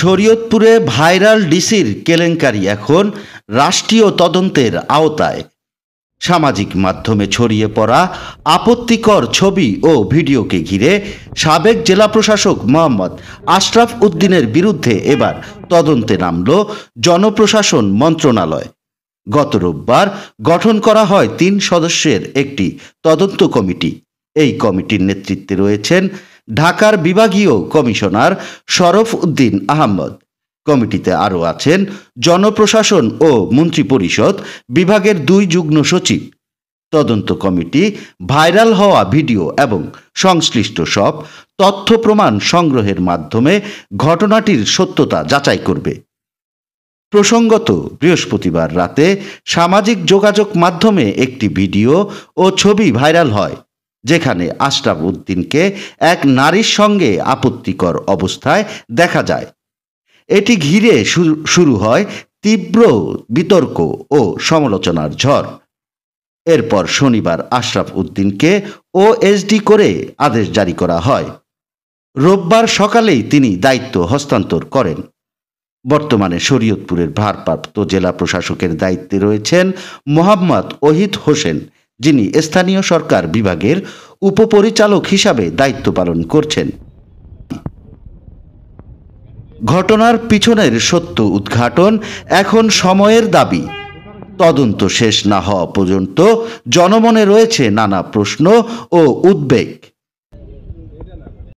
শরীয়তপুরে viral ডিসির কেলেঙ্কারি এখন রাষ্ট্রীয় তদন্তের আওতায়। সামাজিক মাধ্যমে ছড়িয়ে পড়া আপত্তিকর ছবি ও ভিডিওকে ঘিরে সাবেক জেলা প্রশাসক মোহাম্মদ আশরাফ উদ্দিনের বিরুদ্ধে এবার তদন্তে নামল জনপ্রশাসন মন্ত্রণালয়। গত রোববার গঠন করা হয় ৩ সদস্যের একটি তদন্ত কমিটি। এই কমিটির নেতৃত্বে রয়েছেন ঢাকার বিভাগীয় কমিশনার শরফ উদ্দিন আহমদ। কমিটিতে আরও আছেন জনপ্রশাসন ও মন্ত্রিপরিষদ বিভাগের ২ যুগ্ম সচিব। তদন্ত কমিটি ভাইরাল হওয়া ভিডিও এবং সংশ্লিষ্ট সব তথ্য প্রমাণ সংগ্রহের মাধ্যমে ঘটনাটির সত্যতা যাচাই করবে। প্রসঙ্গত, বৃহস্পতিবার রাতে সামাজিক যোগাযোগ মাধ্যমে একটি ভিডিও ও ছবি ভাইরাল হয়, যেখানে আশরাফ উদ্দিনকে এক নারীর সঙ্গে আপত্তিকর অবস্থায় দেখা যায়। এটি ঘিরে শুরু হয় তীব্র বিতর্ক ও সমালোচনার ঝড়। এরপর শনিবার আশরাফ উদ্দিনকে ওএসডি করে আদেশ জারি করা হয়। রোববার সকালেই তিনি দায়িত্ব হস্তান্তর করেন। বর্তমানে শরীয়তপুরের ভারপ্রাপ্ত জেলা প্রশাসকের দায়িত্বে রয়েছেন মোহাম্মদ ওহিদ হোসেন, যিনি স্থানীয় সরকার বিভাগের উপপরিচালক হিসাবে দায়িত্ব পালন করছেন। ঘটনার পিছনের সত্য উদ্ঘাটন এখন সময়ের দাবি। তদন্ত শেষ না হওয়া পর্যন্ত জনমনে রয়েছে নানা প্রশ্ন ও উদ্বেগ।